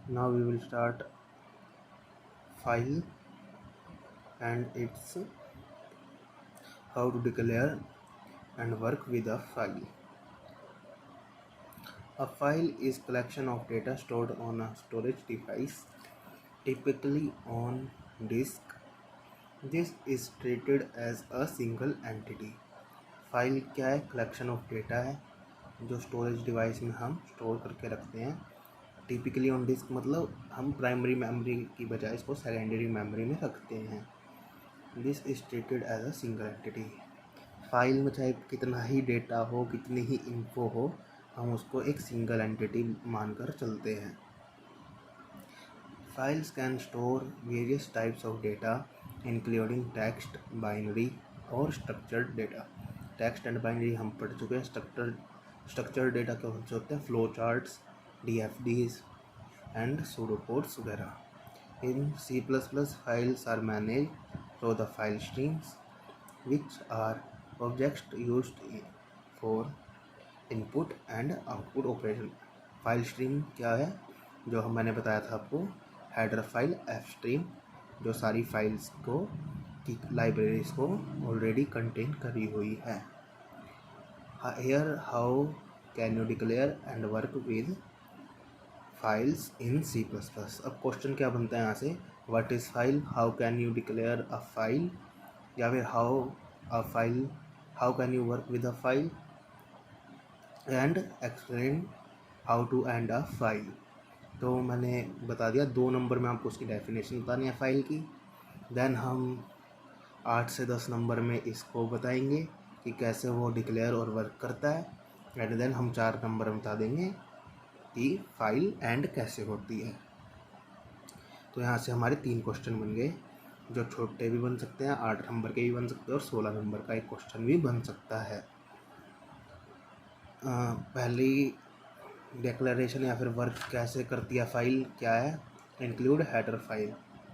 Now we will start file and its how to declare and work with a file. A file is collection of data stored on a storage device, typically on disk. This is treated as a single entity. File क्या है? Collection of data है जो storage device में हम store करके रखते हैं। Typically on disc मतलब हम प्राइमरी मेमोरी की बजाय इसको सेकेंडरी मेमोरी में रखते हैं। This is treated as a single entity. File में चाहे कितना ही डेटा हो, कितनी ही इन्फो हो, हम उसको एक सिंगल एंटिटी मानकर चलते हैं। Files can store various types of data including text, binary और structured data. Text and binary हम पढ़ चुके हैं। स्ट्रक्चर्ड डेटा कौन से होते हैं? Flow charts, DFDs and pseudocodes वगैरह। In C++, files are manage through the file streams which are objects used for input and output operation. File stream क्या है? जो मैंने बताया था आपको, हेडर फाइल, एफ स्ट्रीम, जो सारी फाइल्स को की लाइब्रेरीज को ऑलरेडी कंटेन करी हुई है। Here how can you declare and work with files in C++। अब क्वेश्चन क्या बनता है यहाँ से? What is file, how can you declare a file, या फिर how can you work with a file and explain how to end a file. तो मैंने बता दिया 2 नंबर में आपको उसकी डेफिनेशन बतानी है फाइल की। देन हम 8 से 10 नंबर में इसको बताएंगे कि कैसे वो डिक्लेयर और वर्क करता है। एंड देन हम 4 नंबर में बता देंगे कि फाइल एंड कैसे होती है। तो यहाँ से हमारे 3 क्वेश्चन बन गए, जो छोटे भी बन सकते हैं, 8 नंबर के भी बन सकते हैं और 16 नंबर का एक क्वेश्चन भी बन सकता है। पहली डिक्लेरेशन या फिर वर्क कैसे करती है फाइल क्या है? Include header file.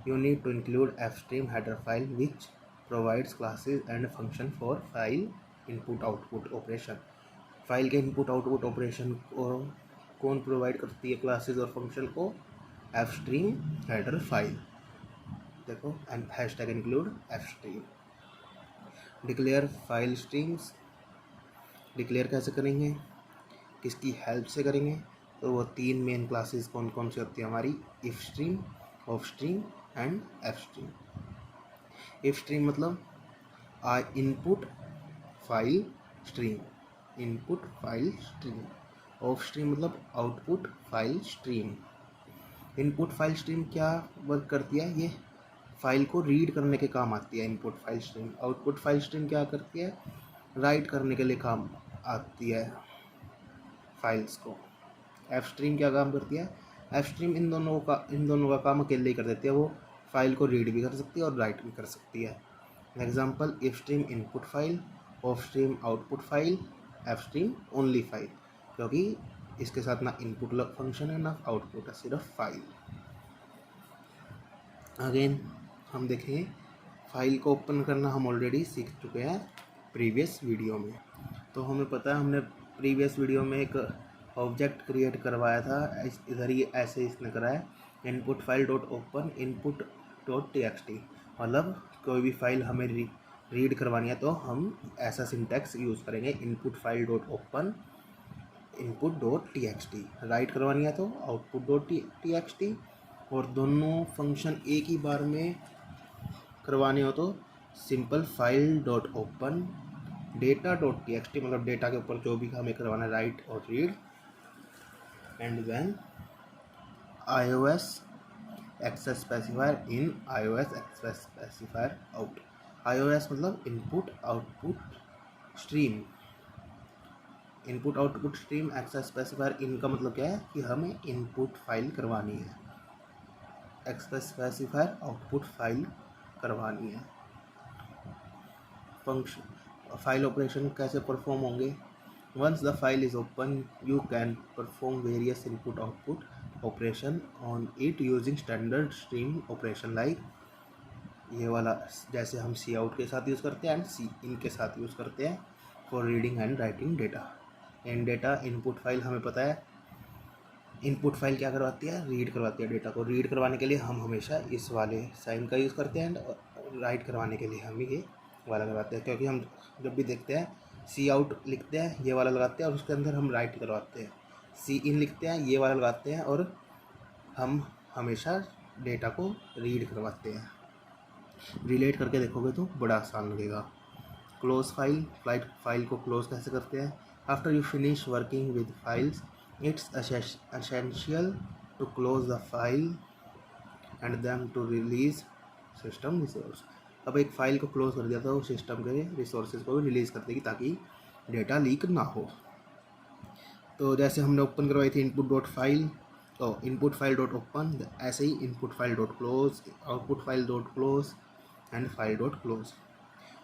You need to include F stream header file which provides classes and function for file input output operation. File के इनपुट आउटपुट ऑपरेशन को कौन प्रोवाइड करती है? क्लासेस और फंक्शन को एफ स्ट्रीम हेडर फाइल। देखो, and hashtag include F stream. Declare file streams. Declare कैसे करेंगे, किसकी हेल्प से करेंगे? तो वो 3 मेन क्लासेस कौन कौन सी होती है हमारी? Ifstream, ofstream and fstream. Ifstream मतलब input file stream, input file stream. Ofstream मतलब output file stream. Input file stream क्या वर्क करती है? ये फाइल को रीड करने के काम आती है input file stream. Output file stream क्या करती है? राइट करने के लिए काम आती है फाइल्स को। एफ स्ट्रीम क्या काम करती है? एफ स्ट्रीम इन दोनों का काम अकेले ही कर देती है। वो फाइल को रीड भी कर सकती है और राइट भी कर सकती है। Example, if stream input file, of stream output file, F stream only file, क्योंकि इसके साथ ना इनपुट फंक्शन है ना आउटपुट है, सिर्फ फाइल। अगेन हम देखेंगे फाइल को ओपन करना हम ऑलरेडी सीख चुके हैं प्रीवियस वीडियो में। तो हमें पता है, हमने प्रीवियस वीडियो में एक ऑब्जेक्ट क्रिएट करवाया था। इधर ही ऐसे इसने करा है, input file dot open input dot TXT। मतलब कोई भी फाइल हमें रीड करवानी है तो हम ऐसा सिंटैक्स यूज़ करेंगे, input file dot open input dot TXT। Right करवानी है तो आउटपुट डॉट TXT। और दोनों फंक्शन एक ही बार में करवाने हो तो simple file dot open data dot TXT, मतलब डेटा के ऊपर जो भी हमें करवाना है, राइट और read. And then iOS access specifier in iOS access specifier out. iOS मतलब input output stream. Input output stream access specifier in का मतलब क्या है कि हमें इनपुट फाइल करवानी है, एक्सेस स्पेसिफायर आउटपुट फाइल करवानी है। फंक्शन फाइल ऑपरेशन कैसे परफॉर्म होंगे? Once the file is open you can perform various input output operation on it using standard stream operation, like ये वाला जैसे हम सी आउट के साथ यूज़ करते हैं एंड सी इन के साथ यूज़ करते हैं for reading and writing data. In data input file हमें पता है इनपुट फाइल क्या करवाती है, रीड करवाती है डेटा को। रीड करवाने के लिए हम हमेशा इस वाले साइन का यूज़ करते हैं, एंड राइट करवाने के लिए हम ये वाला करवाते हैं, क्योंकि हम जब भी देखते हैं सी आउट लिखते हैं ये वाला लगाते हैं और उसके अंदर हम राइट करवाते हैं, सी इन लिखते हैं ये वाला लगाते हैं और हम हमेशा डेटा को रीड करवाते हैं। रिलेट करके देखोगे तो बड़ा आसान लगेगा। क्लोज फाइल को क्लोज कैसे करते हैं? After you finish working with files it's essential to close the file and them to release system resource. अब एक फ़ाइल को क्लोज कर दिया तो सिस्टम के रिसोर्सेज को भी रिलीज़ कर देगी ताकि डेटा लीक ना हो। तो जैसे हमने ओपन करवाई थी इनपुट डॉट फाइल, तो इनपुट फाइल डॉट ओपन, ऐसे ही input file dot close, output file dot close and file dot close.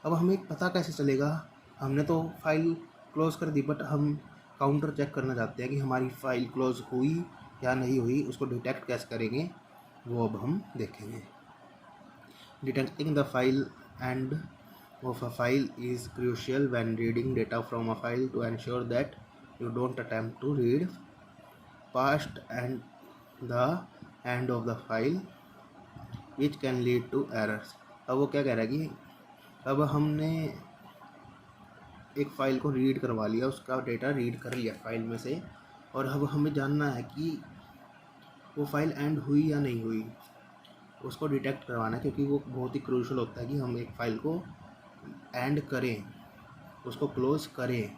अब हमें पता कैसे चलेगा? हमने तो फाइल क्लोज कर दी, बट हम काउंटर चेक करना चाहते हैं कि हमारी फ़ाइल क्लोज हुई या नहीं हुई। उसको डिटेक्ट कैसे करेंगे वो अब हम देखेंगे। Detecting the file end of a file is crucial when reading data from a file to ensure that you don't attempt to read past and the end of the file which can lead to errors। अब वो क्या कह रहा है कि अब हमने एक फ़ाइल को रीड करवा लिया, उसका डेटा रीड कर लिया फाइल में से, और अब हमें जानना है कि वो फाइल एंड हुई या नहीं हुई। उसको डिटेक्ट करवाना है, क्योंकि वो बहुत ही क्रूशल होता है कि हम एक फ़ाइल को एंड करें, उसको क्लोज करें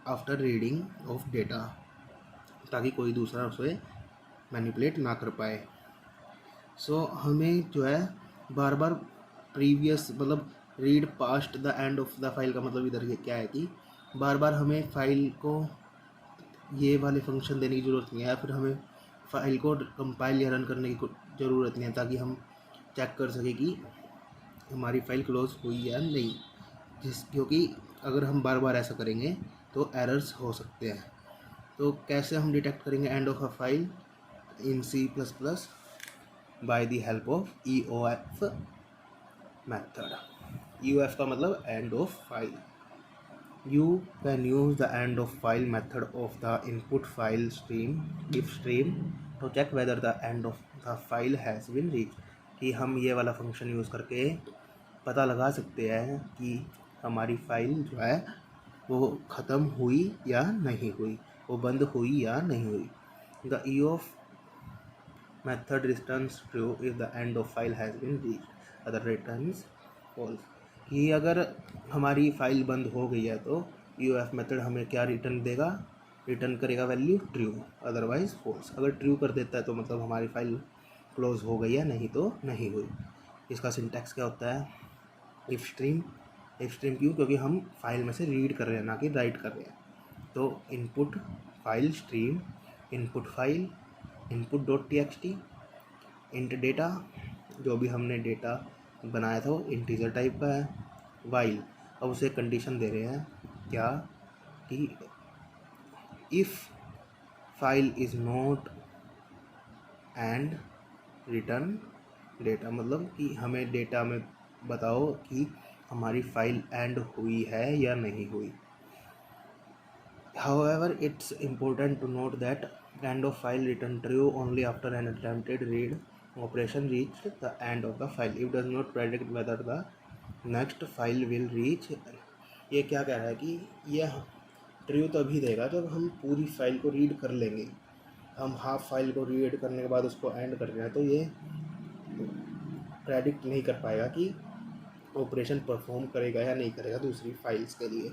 आफ्टर रीडिंग ऑफ डेटा, ताकि कोई दूसरा उसे मैनिपुलेट ना कर पाए। सो हमें जो है बार बार प्रीवियस मतलब read past the end of the file का मतलब इधर ये क्या है कि बार बार हमें फ़ाइल को ये वाले फंक्शन देने की ज़रूरत नहीं है, या फिर हमें फ़ाइल को कंपाइल या रन करने की ज़रूरत नहीं है, ताकि हम चेक कर सकें कि हमारी फ़ाइल क्लोज हुई या नहीं। क्योंकि अगर हम बार बार ऐसा करेंगे तो एरर्स हो सकते हैं। तो कैसे हम डिटेक्ट करेंगे end of a file in C++ by the help of EOF method. EOF का मतलब end of file. You can use the end of file method of the input file stream if stream to check whether the end of the file has been reached। कि हम ये वाला function use करके पता लगा सकते हैं कि हमारी फ़ाइल जो है वो ख़त्म हुई या नहीं हुई, वो बंद हुई या नहीं हुई। The EOF method returns true if the end of file has been reached, other returns false। कि अगर हमारी फ़ाइल बंद हो गई है तो EOF मेथड हमें क्या रिटर्न देगा? रिटर्न करेगा वैल्यू ट्रू, अदरवाइज फॉल्स। अगर ट्रू कर देता है तो मतलब हमारी फ़ाइल क्लोज हो गई है, नहीं तो नहीं हुई। इसका सिंटैक्स क्या होता है? इफ स्ट्रीम क्यों? क्योंकि हम फाइल में से रीड कर रहे हैं, ना कि राइट कर रहे हैं। तो input file stream, input file input dot TXT, int data, जो भी हमने डेटा बनाया था वो इंटीजर टाइप का है। वाइल, अब उसे कंडीशन दे रहे हैं क्या कि if file is not and return data, मतलब कि हमें डेटा में बताओ कि हमारी फ़ाइल एंड हुई है या नहीं हुई। However, it's important to note that end of file return true only after an attempted read operation reached the end of the file. It does not predict whether the next file will reach। ये क्या कह रहा है कि ये true तभी देगा जब हम पूरी फाइल को रीड कर लेंगे। हम हाफ फाइल को रीड करने के बाद उसको एंड कर रहे हैं, तो ये प्रेडिक्ट नहीं कर पाएगा कि ऑपरेशन परफॉर्म करेगा या नहीं करेगा दूसरी फाइल्स के लिए।